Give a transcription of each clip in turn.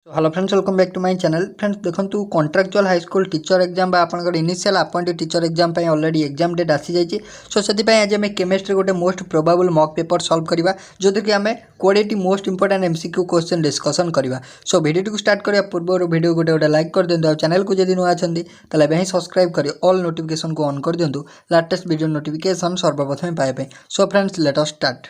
Hello friends, welcome back to my channel. Friends देखो contractual high school teacher exam आपंकर initial appointed teacher exam already exam date आसी जाइए। So से आज आम केमिस्ट्री गोटे most probable mock paper solve करवा जो कि आम 20 most important MCQ question discussion करवा। सो वीडियो स्टार्ट करने पूर्व वीडियो गोटे लाइक कर दिंतु। चैनल को जब नुआ अच्छा ही सब्सक्राइब कर ऑल नोटिफिकेशन को ऑन कर दिंतु लेटेस्ट वीडियो नोटिफिकेशन सर्वप्रथम पाइबे। So friends let us start.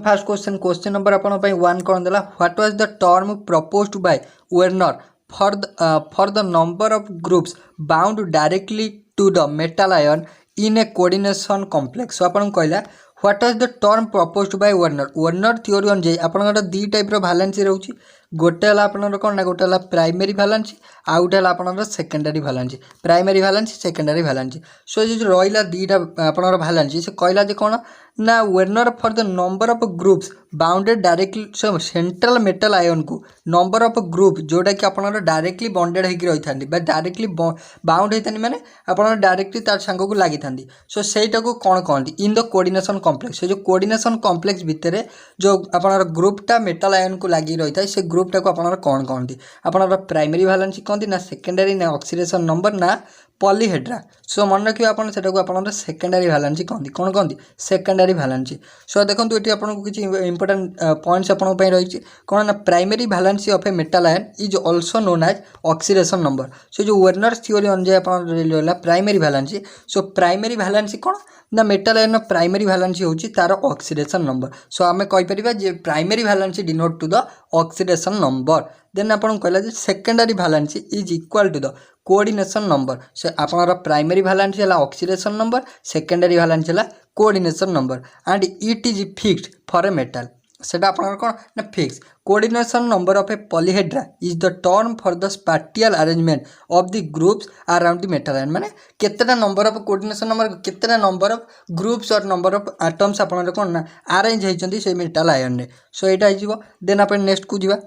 First question number अपन वन कौन देला। What was the term proposed by Werner for the number of groups bound directly to the metal ion in a coordination complex. So अपन कहला what was the term proposed by Werner theory अनुसार आपनकर दी type रो valency रहउची। गोटे हला आपनकर कोन ना गोटे हला प्राइमरी वैलेंसी आ गोटे हला आपनकर secondary valency. Primary valency secondary valency. So जो रहिला दीटा आपनकर वैलेंसी से कहला जे कोन ना Werner for the number of groups bounded directly so central metal ion को नंबर ऑफ ग्रुप जोटा कि आपनकर डायरेक्टली बॉन्डेड होगी रही थांदी बा डायरेक्टली बाउंड होइतानी माने आपनकर डायरेक्टली तार संग को लागि थांदी। सो सेटा को कोन कहंती इन द कोऑर्डिनेशन कॉम्प्लेक्स। से जो कोऑर्डिनेशन कॉम्प्लेक्स भितर जो आपनकर ग्रुपटा मेटल आयन को लागि रही थाए से ग्रुपटा को आपनकर कोन कहंती आपनकर प्राइमरी वैलेंसी कहंती ना सेकेंडरी ना ऑक्सीडेशन नंबर ना पॉलीहेड्रा। सो मन रखिए आपन सेटा को आपन सेकेंडरी वैलेंसी कहंती कोन कहंती सेकेंडरी वैलेंसी। सो देखंतु एटी आपन को किछि इंपोर्टेंट पॉइंट्स आपन पई रहिछि कोन ना primary valency of a metal ion is also known as oxidation number. So जो वेर्नर थ्योरी अनुसार आपन रहला primary valency. So primary valency कोन ना मेटल आयन प्राइमरी वैलेंसी होछि तार ऑक्सीडेशन नंबर। सो आमे कहि परिबा जे primary valency denote to the oxidation number. Then आपन कहला जे secondary valency is equal to the coordination number. से आपनर प्राइमरी वैलेंसी है ऑक्सीडेशन नंबर सेकेंडरी वैलेंसी है coordination number and it is fixed for a metal. सेटा आपनर कोन ना fix coordination number of a polyhedra is the term for the spatial arrangement of the groups around the metal ion. माने केतेटा number of coordination number केतेटा number of groups और number of atoms आपनर कोन ना अरेंज होइचंदी से metal ion रे। सो एटा हिजिवो। Then अपन next को जिवा।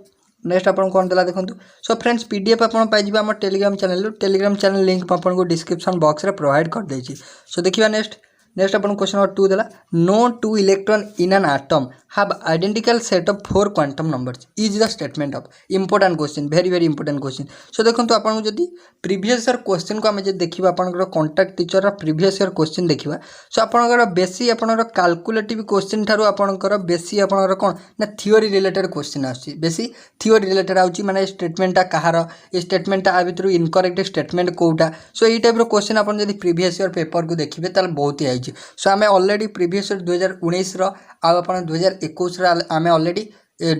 नेक्स्ट आपन कौन देला देखंतु। सो फ्रेंड्स पीडीएफ आपन पाइजिबा हमर टेलीग्राम चैनल लिंक आपन को डिस्क्रिप्शन बॉक्स रे प्रोवाइड कर देछि। सो देखिबा नेक्स्ट अपन क्वेश्चन नंबर 2 देला। No two electron in an atom have identical set of 4 quantum numbers is the statement of. Important question very important question. So देखंतु आपन जदी प्रीवियस ईयर क्वेश्चन को हम जे देखिबा आपन कॉन्ट्रैक्ट टीचर रा प्रीवियस ईयर क्वेश्चन देखिबा। सो आपन बेसी आपन कैलकुलेटिव क्वेश्चन थारु आपन बेसी आपन कोन ना थ्योरी रिलेटेड क्वेश्चन आछि। बेसी थ्योरी रिलेटेड आउची माने स्टेटमेंटटा कहार ए स्टेटमेंटटा आ भितरु इनकरेक्ट स्टेटमेंट कोउटा। सो ई टाइप रो क्वेश्चन आपन जदी प्रीवियस ईयर पेपर को देखिबे ताल बहुत ही आइछि। सो आमे ऑलरेडी प्रीवियस ईयर 2019 रो आ आपन 2021 रो आमे ऑलरेडी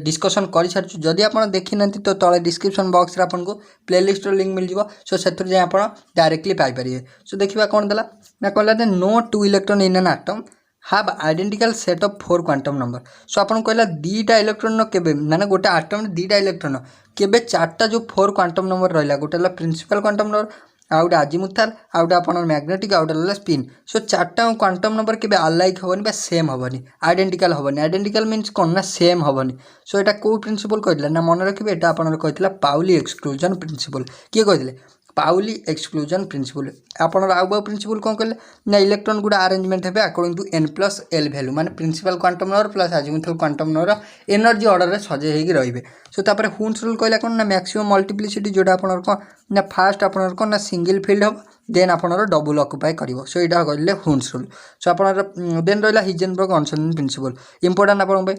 डिस्कशन कर सारी। जदि आप देखी ना तो तले डिस्क्रिप्शन बॉक्स रे आपन को प्लेलिस्ट रो लिंक मिल जिवो। सो सेथुर जे आप डायरेक्टली पाई परिए। सो देखिबा कोन देला ना कहला दे no two electron in an atom have identical set of 4 quantum number. So आपन कहला दीटा इलेक्ट्रॉन केबे माने गोटे एटम दीटा इलेक्ट्रॉन केबे चारटा जो 4 क्वांटम नंबर रहला गोटे हला principal quantum number out azimuthal out आपन मैग्नेटिक आउट स्पिन। सो चारटा क्वांटम नंबर के अलाइक हेनी बा सेम हेनी आइडेंटिकल हेनी। आइडेंटिकल मीन्स कौन ना सेम हेनी। सो एटा को प्रिंसिपल कहला ना मन रखिबे एटा आपन कहला पाउली एक्सक्लूजन प्रिंसिपल। किए कहले पाउली एक्सक्लूजन प्रिंसिपल। आपन आउ प्रिंसिपल कौन कहले ना इलेक्ट्रॉन गुडा अरेंजमेंट हेबे अकॉर्डिंग टू n+l वैल्यू माने principal quantum number plus azimuthal quantum number energy order रे सजे हेगी रहिबे। सो तापर हुन्स रूल कहला कोन ना मैक्सिमम मल्टीप्लिसिटी जोटा आपन कोन ना फास्ट आपन कोन ना सिंगल फील्ड हो देन आपन डबल ऑक्युपाई करिवो। सो एटा कहले हुन्स रूल। सो आपन देन रहला हिजेनबर्ग ऑनसन प्रिंसिपल। इंपोर्टेंट आपन भाई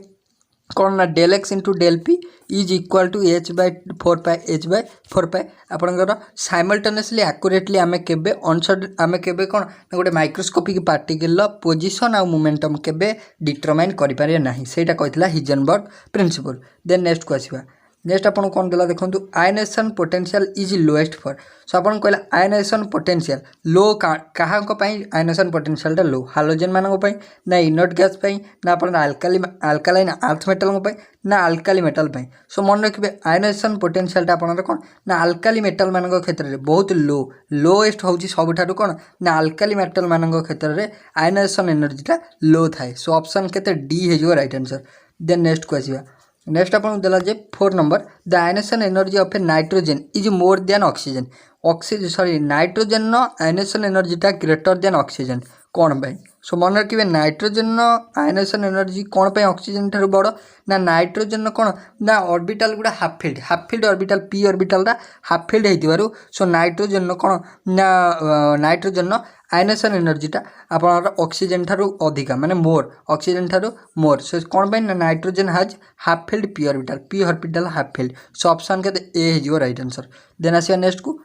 कौन ना del x into del p is equal to h/4 pi h/4 pi आपनकर साइमल्टेनियसली एक्यूरेटली आमे केबे ऑनसड आमे केबे कोन गोटे माइक्रोस्कोपिक पार्टिकल पोजीशन आ मोमेंटम केबे डिटरमाइन करि पारे नाही। सेटा कहथिला हिजेनबर्ग प्रिंसिपल। देन नेक्स्ट को आसीबा। नेक्स्ट आपन कौन देला देखंतु ionization potential is lowest for. So आपन कहला आयनाइजेशन पोटेंशियल लो कहाँ को पई आयनाइजेशन पोटेंशियल टा लो हालोजन मानको पई ना इनर्ट गैस पई ना आपन अल्कालाइन अर्थ मेटल को पई ना अल्काली मेटल पई। सो मन रखिबे आयनाइजेशन पोटेंशियल टा आपन कोन ना अल्काली मेटल मानको क्षेत्र रे बहुत लोएस्ट होउची सबठारु कोन ना अल्काली मेटल मानको क्षेत्र रे आयनाइजेशन एनर्जी टा लो थाए। सो ऑप्शन केते डी हे जो राइट आंसर। देन नेक्स्ट को आसीबा। नेक्स्ट आपको देला जे 4 number the ionization energy of a nitrogen is more than oxygen nitrogen ionization एनर्जीटा ग्रेटर देन ऑक्सीजन कौन पाई सो मन रखिए नाइट्रोजन आयनेशन एनर्जी कौन पाई ऑक्सीजन ठार बड़ ना नाइट्रोजन कौन ना ऑर्बिटल गुड़ा half filled orbital P orbital half filled हो सो नाइट्रोजन कौन ना नाइट्रोजन आयनेशन एनर्जीटा आपन ऑक्सीजन ठार अधिका माने मोर ऑक्सीजन ठार मोर सो कौन पाई ना नाइट्रोजन हाज half filled P orbital half filled so option के ए हो राइट आंसर देन आसिया नेक्स्ट को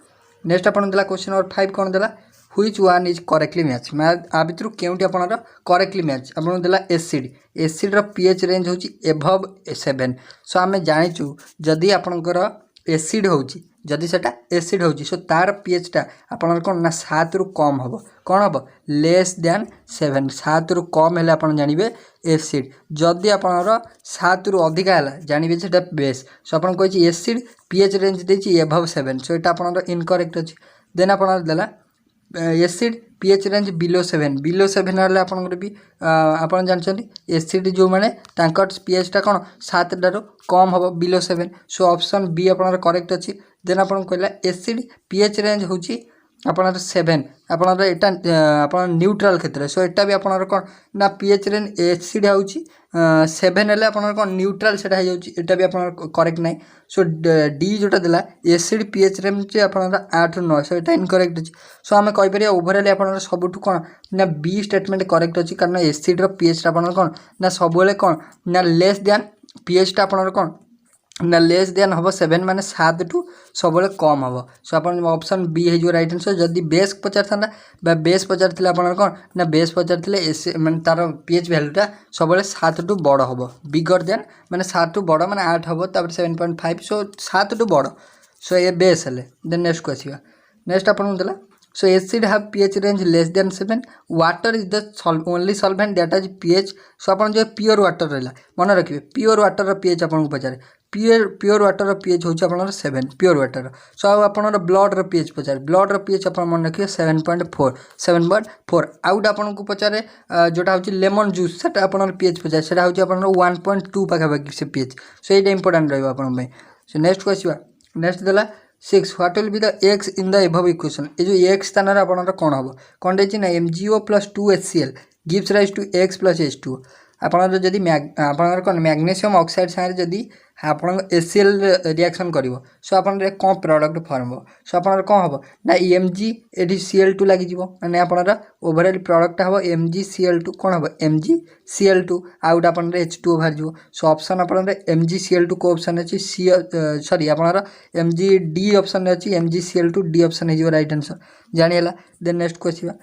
नेक्स्ट आपन देला क्वेश्चन नंबर 5 कौन देला which one is correctly match मैं आ भितर केउटी आपनर करेक्टली मैच आपन देला एसिड रो पीएच रेंज होची एभव 7 सो आमे जानिचु जदी आपनकर एसिड होची जदी सेटा एसिड होची सो तार पीएच टा आपनर कोन ना 7 रु कम हबो कोन हबो लेस देन 7 7 रु कम हेले आपन जानिबे एसिड जदी आपनर 7 रु अधिका हला जानिबे सेटा बेस सो आपन कहछि एसिड पीएच रेंज देछि एभव 7 सो एटा आपनर इनकरेक्ट अछि देन आपनर देला एसिड पीएच रेंज बिलो 7 हेल्ले आपंकर भी आपन जानते एसिड जो मैंने पीएच टा कौन 7 ठार कम हम बिलो 7 सो ऑप्शन बी आप करेक्ट अच्छी देन आप कहला एसिड पीएच रेंज हूँ आपनर 7 आपनर एटा आपन न्यूट्रल क्षेत्र सो एटा भी आपनर कौन ना पीएच रेंज एसिड हूँ 7 हेल्ले आपनर कौन न्यूट्रल सेटा हो एटा भी आपनर करेक्ट ना सो डी जोटा देला एसिड पीएच रेंज आपनर 8 रु 9 सो एटा इनकरेक्ट अच्छी सो आम कहीपर ओभरअल आपनर सबुठ कौन ना बी स्टेटमेंट करेक्ट अच्छी कारण एसिड रो पीएच आपनर कौन ना सब कौन ना लेस देन पीएच टा आपनर कौन ना लेस देन हम 7 माने 7 टू सब कम हम सो आप ऑप्शन बी है राइट आंसर जदि बेस पचार था बेस पचार आप कौन ना बेस पचार माने तार पीएच वैल्यूटा सब 7 टू बड़ हम बिगर देन माने 7 टू बड़ माने 8 हम 7.5 सो 7 टू बड़ सो ये बेस हेले देन नेक्स्ट को आसीबा नेक्स्ट आपन देला so acid have pH range less than 7 water is the only solvent that is pH so आपन जो प्योर वाटर रहला मन रखिए प्योर वाटर रो पीएच आपन को पचारे प्योर वाटर रो पीएच होची आपन 7 प्योर वाटर सो आपन ब्लड रो पीएच पचारे ब्लड रो पीएच आपन मन रखिए 7.4 आउट आपन को पचारे जोटा होची लेमन जूस सेटा आपन पीएच पचारे सेटा होची आपन 1.2 पाखा पाखी से पीएच सो एटा इंपोर्टेंट रहबो आपन भाई सो नेक्स्ट को आसीबा नेक्स्ट देला 6 what will be the x in the above equation A जो एक्स स्थान रे आपन कोन हबो कोन देछि ना MgO + 2HCl gives rise to x + H2 आपन जदी आपन कोन मैग्नीशियम ऑक्साइड सारे जदी आपन HCl रिएक्शन करिवो सो आपन रे कोन प्रोडक्ट फॉर्म हो सो आपन कोन हबो ना Mg एडी Cl2 लागि जिवो माने आपन ओवरऑल प्रोडक्ट हबो MgCl2 कोन हबो MgCl2 आउट आपन रे H2 बाहर जिवो सो ऑप्शन आपन रे MgCl2 को ऑप्शन अछि सॉरी आपन MgD ऑप्शन अछि MgCl2 D ऑप्शन हे जिवो राइट आंसर जानि हला देन नेक्स्ट क्वेश्चन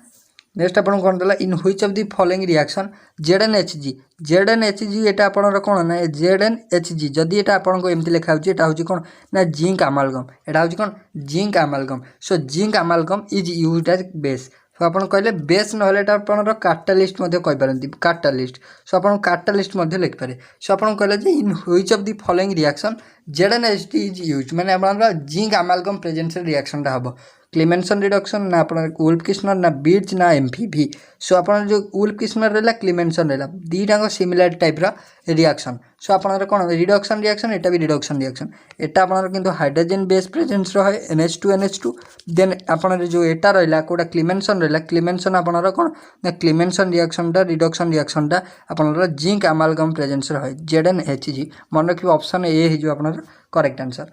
नेक्स्ट आपन कोन देला इन which of the following reaction ZnHg एटा आपन कोन ना ZnHg जदी एटा आपन को एमति लिखा होची एटा होची कोन ना जिंक अमालगम एटा होची कोन zinc amalgam so zinc amalgam is used as base so आपन कहले बेस न हले एटा आपन कैटालिस्ट मध्ये कहि पारंती कैटालिस्ट सो आपन कैटालिस्ट मध्ये लिख पारे सो आपन कहले जे in which of the following reaction ZnHg is used माने आपन जिंक अमालगम प्रेजेंस रिएक्शन ता हबो क्लीमेंसन रिडक्शन ना अपन वुल्फ किस्नर ना बीच ना एमपीवी सो अपन जो वुल्फ किस्नर रहला क्लीमेंसन रहला दीटाको सिमिलर टाइप रा रिएक्शन सो अपन कोन रिडक्शन रिएक्शन एटा भी रिडक्शन रिएक्शन एटा अपन किंतु हाइड्रोजन बेस प्रेजेंस रहे NH2 देन अपन जो एटा रहला कोटा क्लीमेंसन रहला क्लीमेंसन अपन कोन ना क्लीमेंसन रिएक्शन दा रिडक्शन रिएक्शन दा अपन जिंक अमालगम प्रेजेंस रहे ZnHg मन रखिबो ऑप्शन ए हे जो अपन करेक्ट आंसर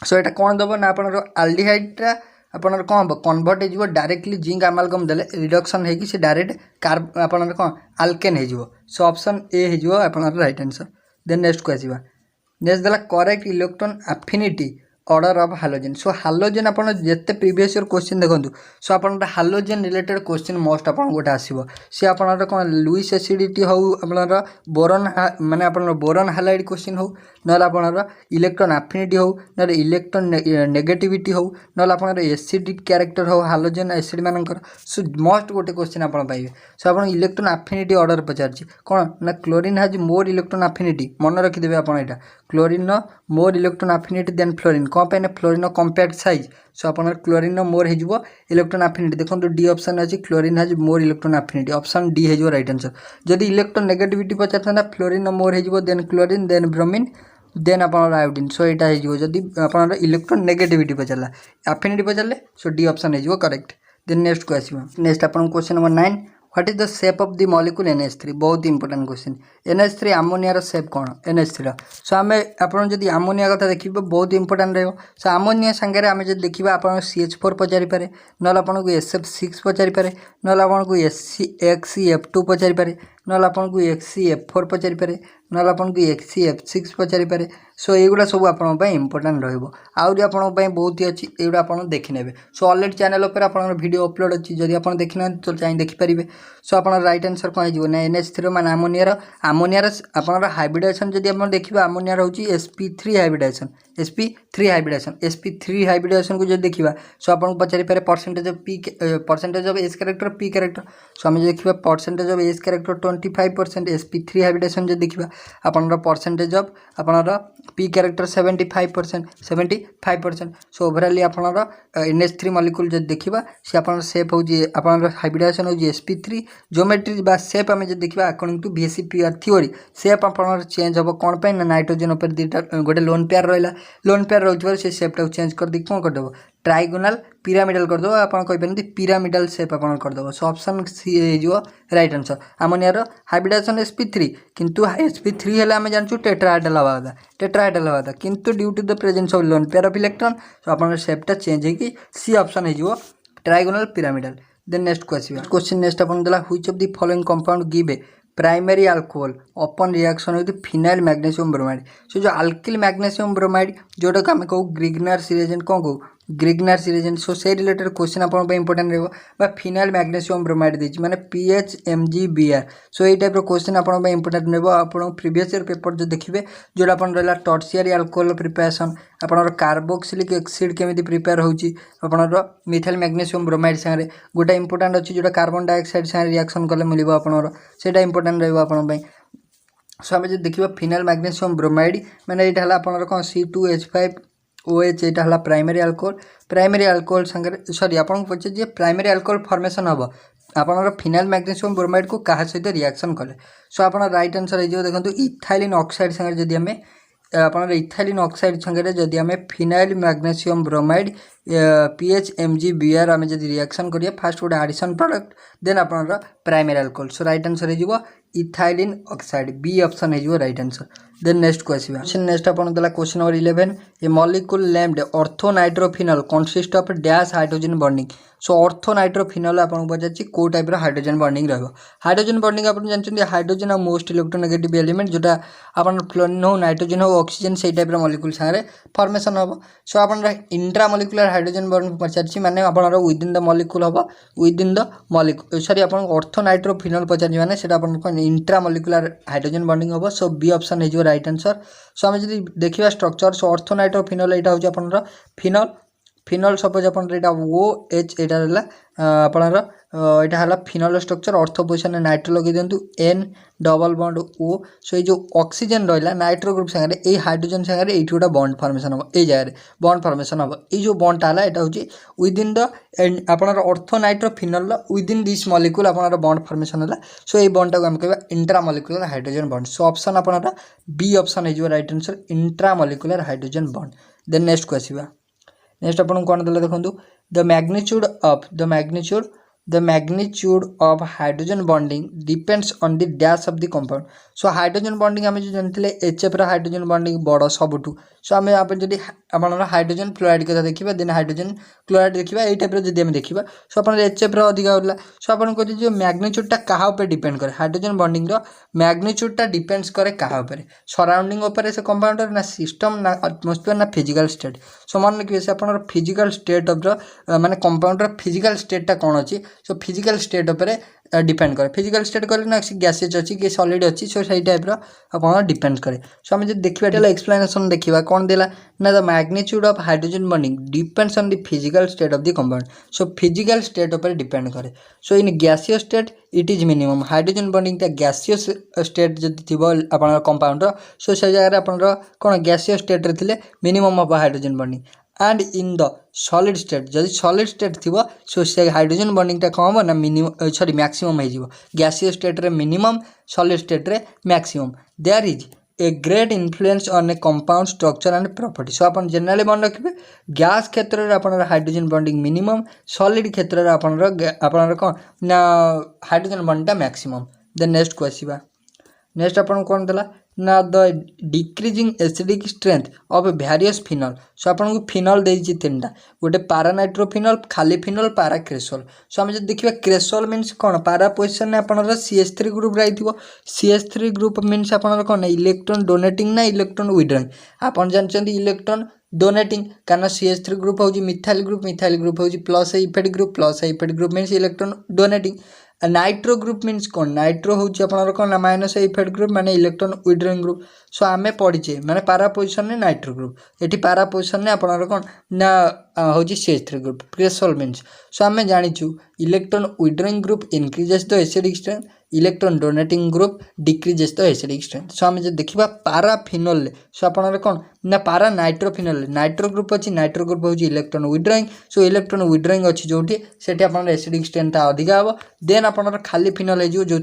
सो एटा कोन दबो ना अपन एल्डिहाइड रा आपन कौन कन्वर्ट हो डायरेक्टली जिंक अमालगम देले रिडक्शन है कि से डायरेक्ट कार्ब आपन कौन आल्केन हो सो ऑप्शन ए हो आपन राइट आंसर देन नेक्स्ट को आसीबा नेक्स्ट देला correct electron affinity order of halogen so halogen आपन जत्ते प्रीवियस ईयर क्वेश्चन देखंतु सो आपन हालोजन रिलेटेड क्वेश्चन मोस्ट आपन गोटे आसीबो से आपन कोन लुइस एसिडिटी हो आपन बोरॉन माने आपन बोरॉन हालाइड क्वेश्चन हो नला आपन इलेक्ट्रॉन एफिनिटी हो न इलेक्ट्रॉन नेगेटिविटी हो नला आपन एसिडिक कैरेक्टर हो हालोजन एसिड मानकर सो मोस्ट गोटे क्वेश्चन आपन पाइबे सो आपन इलेक्ट्रॉन एफिनिटी ऑर्डर पचारछि कोन ना chlorine has more electron affinity मन रखि देबे आपन एटा chlorine no more electron affinity than fluorine कौन पे फ्लोरीन कंपैक्ट साइज सो आप क्लोरीन मोर हो इलेक्ट्रॉन एफिनिटी देखो डी ऑप्शन अच्छी chlorine has more electron affinity option D हो राइट आंसर जदि इलेक्ट्रॉन नेगेटिविटी पचार फ्लोरीन मोर हो then chlorine then bromine then आप आयोडीन सो यहाँ होदी आप इलेक्ट्रॉन नेगेटिविटी पचारा एफिनिटी पचारे सो डी ऑप्शन हो करेक्ट देन नेक्स्ट को आस नेक्स्ट आप question number 9 what is the shape of the molecule NH3 बहुत important question NH3 ammonia shape कौन NH3 सो आम आपड़ जब आमोनिया कथा देखिए बहुत इंपोर्टेंट रहा सो आमोनिया सांगे आम जब देखा आप CH4 पचारि पारे ना आपको SF6 पचारि पारे ना आपको XCF2 पचारि पारे ना आपको XCF4 पचारि पारे ना आपको XCF6 पचारि पारे सो युवा सब आप इंपोर्टेंट रही आपंपाई बहुत ही अच्छी युवा आप देखने सो अलरेडी चैनल पर आप वीडियो अपलोड अच्छी जब आप देखना तो चाहिए देखिपारे सो आप राइट आंसर कौन हो NH3 मान आमोनियार आप हाइब्रिडाइजेशन जब आप देखिए आमोनियार हूँ sp3 हाइब्रिडाइजेशन sp3 हाइब्रिडाइजेशन को जब देखा सो आपको पचारि पारे percentage of s character p character so आम देखा percentage of s character 25% sp3 hybridization जब देखा आपन परसेंटेज ऑफ आपनर पी कैरेक्टर 75% सो ओवराली आपनर NH3 मॉलिक्यूल जब देखा सी आप शेप हो हाइब्रिडाइजेशन हो sp3 ज्योमेट्री बा शेप आम जब देखा according to VSEPR theory shape आप चेंज हम कौन पे नाइट्रोजन उपर दुटा गोटे लोन पेयर रहा लोन पेयर रोच से शेप्टा चेंज कर दी कौन करदेव ट्राइगोनाल पिरामिडल करदेव आपंते पिरामिडल शेप आप करदेव सो ऑप्शन सी हो राइट आंसर आमोनियार हाइब्रिडाइजेशन sp3 किंतु sp3 हेल्ले आम जानूँ टेट्राहेड्रल हवा था किंतु due to the presence of lone pair of electron so आप शेप्टा चेंज होगी सी ऑप्शन हो trigonal pyramidal then next question next आप which of the following compound give a primary alcohol अपन reaction with phenyl magnesium bromide so जो alkyl magnesium bromide जोटा को आम कहूँ ग्रिग्नार्स रिएजेंट कौन कहूँ ग्रिग्नार्स रिएजेंट सो से रिलेटेड क्वेश्चन आप इंपोर्टेंट रहा फिनाइल मैग्नेशियम ब्रोमाइड देती मैंने PHMgBr सो ये टाइप क्वेश्चन आप इंपोर्टेंट रहा आप प्रीवियस ईयर पेपर जो देखिए जोटा आप रहा टर्शियरी अल्कोहल प्रिपरेशन आप कार्बोक्सिलिक एसिड केमी प्रिपेयर होपर मिथाइल मैग्नेशियम ब्रोमाइड सागे गोटे इंपोर्टेंट अच्छी जोटा कार्बन डाइऑक्साइड सागे रिएक्शन कले मिल आपनर से इंपोर्टेंट रहा सो आम जो देखा फिनाइल मैग्नेशियम ब्रोमाइड मैंने यहाँ आपनर कौन C2H5OH यहाँ प्राइमरी अल्कोहल सागर सॉरी आपको पचार प्राइमरी अल्कोहल फॉर्मेशन हम आपनर फिनाइल मैग्नेशियम ब्रोमाइड को क्या सहित रिएक्शन कले सो आप राइट आंसर हो देखो इथाइलिन ऑक्साइड सागर जब आम आप इथाइलिन ऑक्साइड सागर जब आम फिनाइल मैग्नेशियम ब्रोमाइड PHMgBr आम जब रिएक्शन करिए फास्ट गोटे एडिशन प्रोडक्ट देन आप primary alcohol so right answer हो इथाइलिन ऑक्साइड बी ऑप्शन हो राइट आंसर देन नेक्स्ट को आसवा नेक्स्ट आप question number 11 A molecule named orthonitrophenol consist of dash hydrogen bonding so orthonitrophenol आपको पचार कौ type hydrogen bonding रहा hydrogen bonding आप जानते हाइड्रोजन आ मोस्ट इलेक्ट्रोनेगेटिव एलिमेंट जोटा आप फ्लोरीन हो नाइट्रोजन हो ऑक्सीजन से टाइप मॉलिक्यूल सारे फॉर्मेशन हम सो आप इंट्रा मॉलिक्यूलर हाइड्रोजन बॉन्ड पचार माने आप विदिन द मॉलिक्यूल हम विदिन द मॉलिक्यूल सॉरी आप ऑर्थोनाइट्रोफिनॉल पचार माने सेटा अपन इंट्रा मॉलिक्यूलर हाइड्रोजन बॉन्डिंग हम सो बी ऑप्शन हो राइट आंसर सो आम जब देखा स्ट्रक्चर सो ऑर्थोनाइट्रोफिनॉल यहाँ हूँ आपनर फिनॉल सपोज आप OH यहाँ आपणर यहाँ है फिनॉल स्ट्रक्चर अर्थ पोजिशन नाइट्रो लगे दिंतु N डबल बॉन्ड O सो ये जो ऑक्सीजन रहा नाइट्रो ग्रुप सागर ये हाइड्रोजन सागर ये गोटे बॉन्ड फॉर्मेशन हम ये जगह बॉन्ड फॉर्मेशन हम ये जो बॉन्डटा है यहाँ हूँ विदिन द आपनर ऑर्थोनाइट्रोफिनॉल विदिन दिस मॉलिक्यूल आपनर बॉन्ड फॉर्मेशन है सो ये बॉन्डटा को आम कह intramolecular hydrogen bond so option आपनर बी ऑप्शन हो right answer intramolecular hydrogen bond then next को आसवा नेक्स्ट आपको कौन देला देखो the magnitude of hydrogen bonding depends on the dash of the compound so hydrogen bonding आम जो जानते HF हाइड्रोजन बॉन्डिंग बड़ सबुठू सो आम आप जब आप हाइड्रोजन क्लोराइड कथा देखा देन हाइड्रोजन क्लोराइड देखा ये टाइप जब आम देखा सो आप HF अधिक होला सो आप जो मैग्नीट्यूडटा क्या डिपेंड करे हाइड्रोजन बॉन्डिंग मैग्नीट्यूडटा डिपेंड्स करे क्या सराउंडिंग उपर से कंपाउंडर ना सिस्टम ना एटमॉस्फेयर ना फिजिकल स्टेट सो मन रखिए से आप फिजिकल स्टेट ऑफ माने कंपाउंडर फिजिकल स्टेटा कौन अच्छी सो फिजिकल स्टेट उपर डिपेंड करे फिजिकल स्टेट कले ना गैसेज अच्छी कि सॉलिड अच्छी सो सही टाइप आप डिपेंड करे सो आम जो देखा एक्सप्लेनेशन देखा कौन देला ना the magnitude of hydrogen bonding depends on the physical state of the compound so physical state ऊपर डिपेंड करे so in gaseous state it is minimum hydrogen bonding gaseous state जब थी आप कंपाउंड सो से जगह आप कौन गैसियस स्टेट रे मिनिमम हम hydrogen bonding and in the solid state जब सॉलिड स्टेट थी सो से हाइड्रोजन बॉन्डिंगटा कौन हम ना मिनिमम सॉरी मैक्सिमम हो गैसियस स्टेट रे मिनिमम सॉलिड स्टेट रे maximum there is a great influence on a compound structure and property so आप जनरली मन रखिए गैस क्षेत्र में आप हाइड्रोजन बॉन्डिंग मिनिमम सॉलिड क्षेत्र में आप कौन ना हाइड्रोजन बॉन्डिंगटा मैक्सिमम देन नेक्स्ट को आसवा नेक्स्ट आपन कौन देला ना the decreasing acidic strength of various phenol so आपन को फिनल देछि तीनटा गोटे पारानाइट्रोफिनल खाली फिनल पारा क्रेसोल सो हम जब देखिबा क्रेसोल मीन्स कौन पारा पोजिशन में आपन CH3 group रहिथिबो CH3 group means आपन कौन इलेक्ट्रॉन डोनेटिंग ना इलेक्ट्रॉन विड्रॉइंग आपन जानचंदी इलेक्ट्रॉन डोनेटिंग कारण CH3 ग्रुप होची मिथाइल ग्रुप होची plus effect group means electron donating nitro group means कौन नाइट्रो होची आपन कौन ना माइनस इफेड ग्रुप माने इलेक्ट्रॉन विड्रॉइंग ग्रुप सो आमे पढ़ीचे माने पारा पोजिशन में नाइट्रो ग्रुप एठी पारा पोजिशन में आपन कौन ना होची CH3 group cresol means so आमे जानिछु electron withdrawing group increases the acidic strength electron donating group decreases the acidic strength so आमे जे देखिबा पारा फिनल सो आपन कौन ना पारा नाइट्रोफिनल नाइट्रो ग्रुप अच्छी नाइट्रो ग्रुप होची इलेक्ट्रॉन विड्रॉइंग सो इलेक्ट्रॉन विड्रॉइंग अच्छी जोठी सेठी आपन एसिडिक स्ट्रेंथटा अधिका हो देन आपन खाली फिनल हो जो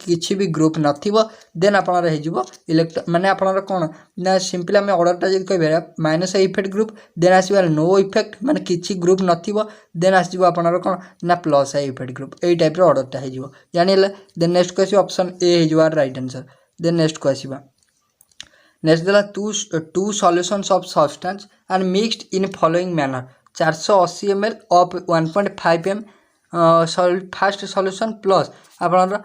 किसी भी ग्रुप नथिबो देन आपन हो इलेक्ट्रॉन माने आपन कौन ना सिंपली आम ऑर्डरटा जब कह माइनस इफेक्ट ग्रुप देन आसवा नो इफेक्ट माने किसी ग्रुप नथिबो देन आसो आपन कौन ना प्लस इफेक्ट ग्रुप यही टाइप ऑर्डरटा हो जानिले देन नेक्स्ट को ऑप्शन ए हो राइट आंसर देन नेक्स्ट को आसवा नेक्स्ट देला two solutions of substance and mixed in following manner 480 ml of 1.5 m first solution plus आपन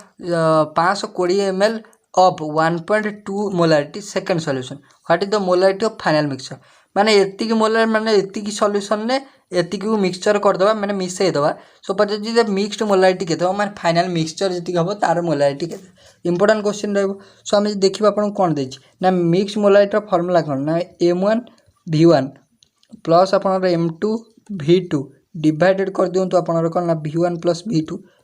520 ml of 1.2 molarity second solution what is the molarity of final mixture माने एतिकी molar माने एतिकी solution ने एतिकी को mixture कर दबा माने मिसई दबा सो पचे जे मिक्स्ड मोलारिटी केते माने फाइनल मिक्सचर जति हबो तार मोलारिटी केते इंपोर्टेंट क्वेश्चन रहबो सो हम देखिबा आपन कोन देछि ना मिक्स्ड मोलारिटी फार्मूला कोन ना m1 v1 प्लस आपन m2 v2 डिवाइडेड कर दियंतु आपन कोन ना v1 plus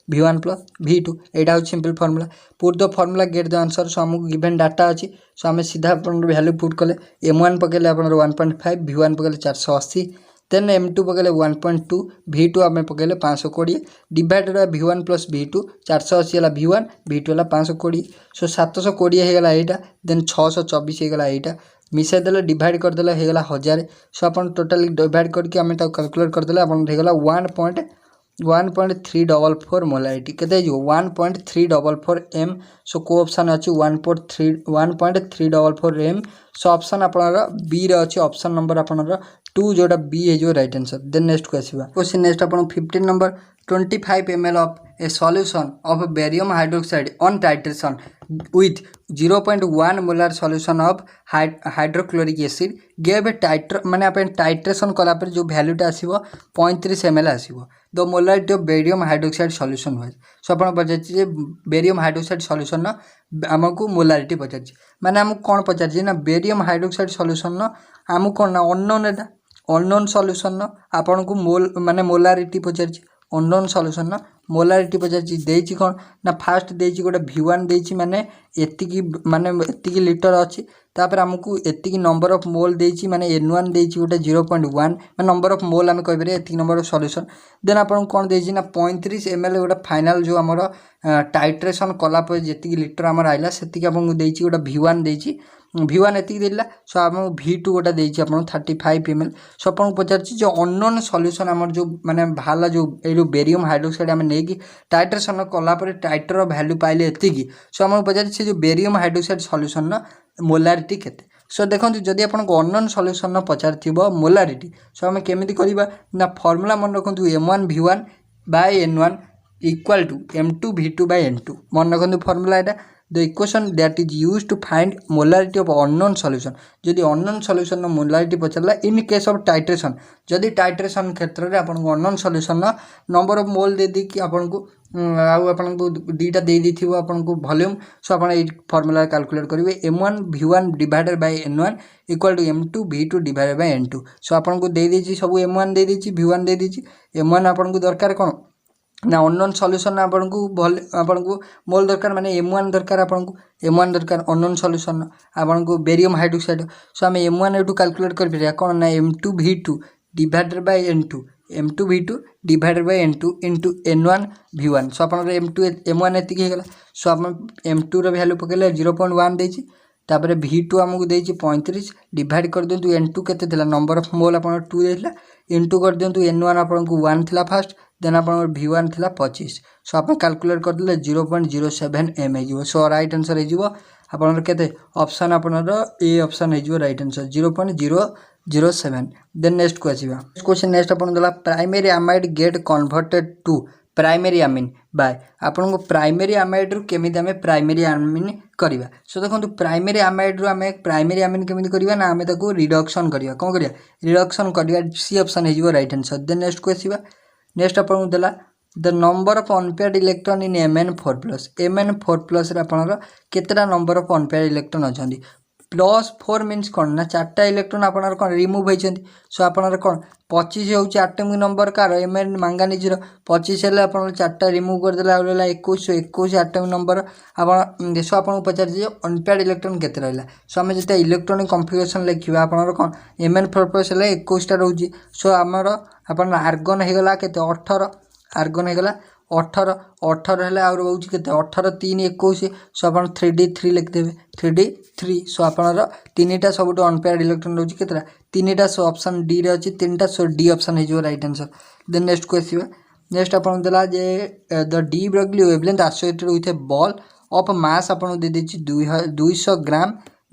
v1 plus v2 एटा हो simple formula put the formula get the answer so हमको गिवन डाटा अछि सो हमें सीधा अपन वैल्यू पुट कले m1 पकेले अपन 1.5 v1 पकेले 480 देन m2 पकेले 1.2 v2 आमे पकेले 520 divided by v1 plus v2 480 वाला v1 v2 वाला 520 सो 720 हे गला एटा देन 624 हे गला एटा मिसाई देले डिवाइड कर देले हे गला 1000 सो अपन टोटली डिवाइड करके हमें ता कैलकुलेट कर देले अपन हे गला 1.344 मोलारिटी केते जो 1.344 m सो को ऑप्शन अछि 1.344 m सो ऑप्शन आपनर बी रे अछि ऑप्शन नंबर आपनर 2 जोटा बी है जो राइट आंसर देन नेक्स्ट को आसीबा क्वेश्चन नेक्स्ट अपन 15 number 25 ml of a solution of barium hydroxide on titration with 0.1 molar solution of hydrochloric acid gave a titer माने अपन टाइट्रेशन कला पर जो वैल्यूटा आसीबो 35 ml आसीबो the molarity of barium hydroxide solution was so अपन पचारछि जे बेरियम हाइड्रोक्साइड सॉल्यूशन ना हमको मोलारिटी पचारछि माने हमको कोन पचारछि ना बेरियम हाइड्रोक्साइड सॉल्यूशन ना हमको कोन ना अननोन सॉल्यूशन ना आपन को मोल माने मोलारिटी पचारछि अननोन सॉल्यूशन ना मोलारिटी पचारछि देछि कोन ना फास्ट देछि गोटे v1 देछि माने एतिकी लीटर अछि तापर हमको एतिकी नंबर ऑफ मोल देछि माने n1 देछि गोटे 0.1 माने नंबर ऑफ मोल हम कहि बरे एतिकी नंबर ऑफ सॉल्यूशन देन आपन कोन देछि ना 35 ml गोटे फाइनल जो हमर टाइट्रेशन कला पर जेतिकी लीटर हमर आइला सेतिकी आपन देछि गोटे v1 देछि v1 एतिकी देला सो हम v2 गोटा देछि आपन 35 ml सो आपन पचारछि जो अननोन सॉल्यूशन हमर जो माने भाला जो ए जो बेरियम हाइड्रोक्साइड हम नै कि टाइट्रेशन कला पर टाइटर वैल्यू पाइले एतिकी सो हम पचारछि जो बेरियम हाइड्रोक्साइड सॉल्यूशन ना मोलारिटी केते सो देखंतु जदि आपन को अननोन सॉल्यूशन ना पचारथिबो मोलारिटी सो हम केमिति करिबा ना फार्मूला मन रखंतु m1 v1 by n1 equal to m2 v2 by n2 मन रखंतु फार्मूला एटा the equation that is use to find molarity of unknown solution जदि अननोन सॉल्यूशन मोलारिटी पचारा इन केस ऑफ टाइट्रेशन जदि टाइट्रेशन क्षेत्र में आपको unknown solution number of mole दे दी कि आपको आपको दुईटा दे दी आपको वॉल्यूम सो आप फॉर्मूला कैलकुलेट करेंगे m1 v1 divided by n1 equal to m2 v2 divided by n2 so आपको दे दी सब m1 दे दी v1 दे दी m1 आपको दरकार कौन ना अननोन सॉल्यूशन आपको मोल दरकार माने m1 दरकार आपको m1 दरकार अननोन सॉल्यूशन आपको बेरियम हाइड्रोक्साइड सो आम m1 एटू कैलकुलेट कर कौन ना m2 v2 divided by n2 m2 v2 divided by n2 into n1 v1 सो आप m2 m1 एति होगा सो आप m2 वैल्यू पकड़े 0.1 देती तापर v2 आमको देती 35 डिवाइड कर दिंतु n2 केते नंबर ऑफ मोल आप 2 देला इंटू कर दिंतु n1 आपको 1 थिला फास्ट देन आप v1 थिला 25 सो आप कैलकुलेट कर देले 0.07 m हो सो राइट आंसर हो आपनर केते ऑप्शन आपनर ए ऑप्शन हो right answer 0.007 then next question next आपन दला primary amide get converted to primary amine by आपन को प्राइमरी अमाइड रु केमिति हमें प्राइमरी अमीन करबा सो देखो प्राइमरी अमाइड रु हमें प्राइमरी अमीन केमिति करबा ना हमें ताको रिडक्शन करबा कोन करबा रिडक्शन करबा सी ऑप्शन हो right answer then next question next आपन दला the number of unpaired electron in mn4+ रे आपनर केतेटा नंबर ऑफ अनपेयर्ड इलेक्ट्रॉन अछंदी +4 मीन्स कौन ना 4टा इलेक्ट्रॉन आपनर कौन रिमूव होइछंदी सो आपनर कौन 25 होउची एटॉमिक नंबर कार mn मैंगानीज रो 25 हेले आपन 4टा रिमूव कर देला होला 21 एटॉमिक नंबर आपन सो आपन पचार जे अनपेयर्ड इलेक्ट्रॉन केते रहला सो हम जते इलेक्ट्रॉनिक कॉन्फ़िगरेशन लिखिबा आपनर कौन mn4+ हेले 21 टा रहउची सो हमर आपन आर्गन हेगला केते 18 आर्गन हेगला 18 हेले आउर होउची केते 18 3 21 सो आपन 3d3 लिख देबे 3d3 सो आपनर तीनटा सबटो अनपेयर्ड इलेक्ट्रॉन रहउची केतरा तीनटा सो ऑप्शन डी रे अछि तीनटा सो डी ऑप्शन हे जो right answer then next question next आपन देला जे the de Broglie wavelength associated with a ball of mass आपन दे देछि 200 gram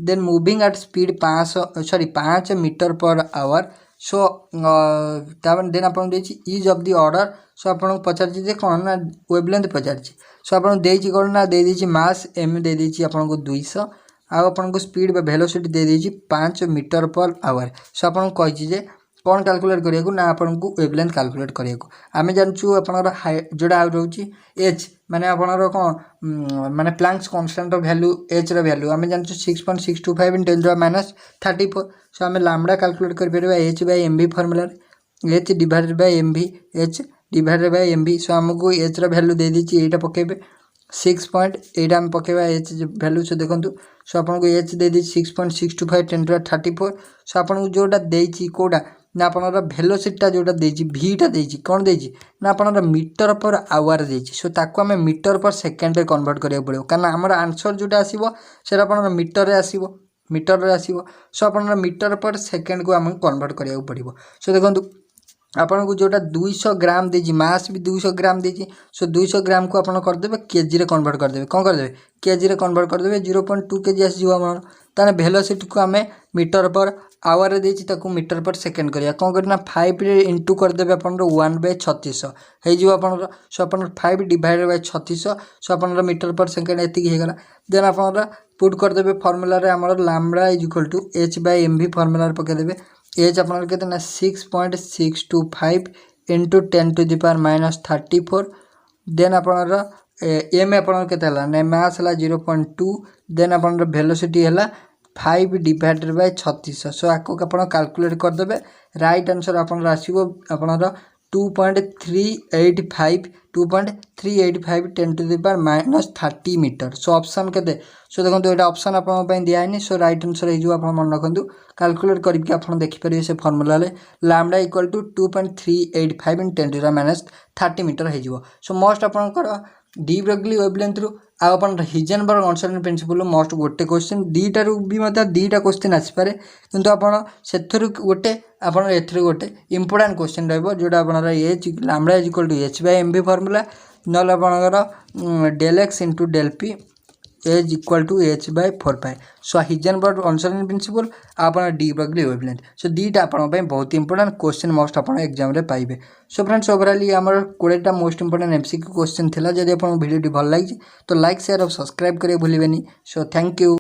then moving at speed 5 metre per hour so then आपन देछि is of the order so आपन पचारछि जे कोन ना वेवलेंथ पचारछि सो आपन देछि कोन ना दे देछि मास m दे देछि आपन को 200 आ आपन को स्पीड बा वेलोसिटी दे देछि 5 मीटर पर आवर सो आपन कहिछि जे कौन कैलकुलेट करिया को ना आपन को वेवलेंथ कैलकुलेट करिया को आमे जानछु आपनर जोडा आ रहउछि h माने आपनर कोन माने प्लैंक्स कांस्टेंट वैल्यू h रो वैल्यू आमे जानछु 6.625 इन 10⁻34 सो आमे लैम्बडा कैलकुलेट कर परबा h/mv formula h divided by mv h divided by mv सो हमको h रो वैल्यू दे दिछि एटा पकेबे 6.8 आम पकेबा h वैल्यू से देखंतु सो आपन को h दे दी 6.625 10⁻34 सो आपन को जोटा देछि कोडा ना आपनर वेलोसिटी जोटा देछि v टा देछि कोन देछि ना आपनर मीटर पर आवर देछि सो ताको हमें मीटर पर सेकंड रे कन्वर्ट करिया पड़ो कारण हमर आंसर जोटा आसीबो सेटा आपनर मीटर रे आसीबो सो आपनर मीटर पर सेकंड को हम कन्वर्ट करिया पड़िबो सो देखंतु आपन को जोटा 200 ग्राम देछि मास भी 200 ग्राम देछि सो 200 ग्राम को आपन कर देबे केजी रे कन्वर्ट कर देबे कोन कर देबे केजी रे कन्वर्ट कर देबे 0.2 केजी आसी जो हमर ताने वेलोसिटी को हमें मीटर पर आवर रे देछि ताको मीटर पर सेकंड करिया कोन करना 5 रे इनटू कर देबे आपन 1/3600 हे जो आपन सो आपन 5 डिवाइडेड बाय 3600 सो आपन मीटर पर सेकंड एति हे गेला देन आपन पुट कर देबे फार्मूला रे हमर लैम्बडा = h/mv फार्मूला रे पके देबे एज आपन केते ना 6.625 इंटू 10⁻34 देन आपन एम आपन केते हला ने मास हला 0.2 देन आपन वेलोसिटी हला 5 डिवाइडेड बाय 3600 सो आको आपन कैलकुलेट कर देबे राइट आंसर आपन आसीबो आपन 2.385 10⁻30 मीटर सो ऑप्शन केते सो देखो एटा ऑप्शन आपन पय दिया हैनी सो राइट आंसर हे जो आपन मन रखंतु कैलकुलेट करके आपन देखि परिबे से फार्मूला ले लैम्बडा = 2.385 × 10⁻30 मीटर हे जो सो मोस्ट आपन कर डी ब्रॉग्ली वेवलेंथ रु आपन हिजनबर्ग कन्सर्न प्रिंसिपल मोस्ट गोटे क्वेश्चन दीटा रु भी मत दीटा क्वेश्चन आसी पारे किंतु आपन सेथरु गोटे आपन एथरु गोटे इंपोर्टेंट क्वेश्चन रहबो जोडा आपन एच लैम्बडा = h/mv फार्मूला नल आपनकर del x * del p is equal to H by 4 pi. So Heisenberg uncertain principle आप डी ब्रगली वेवलेंथ। सो दीटा आप बहुत इंपोर्टेंट क्वेश्चन मस्ट आप एग्जाम रे पाइबे। सो फ्रेंड्स ओवरऑल ये आमर 20टा मोस्ट इंपोर्टेंट एमसीक्यू क्वेश्चन थिला। जदि आपन वीडियो भल लगी तो लाइक शेयर और सब्सक्राइब करिए भूलिबेनी। So thank you.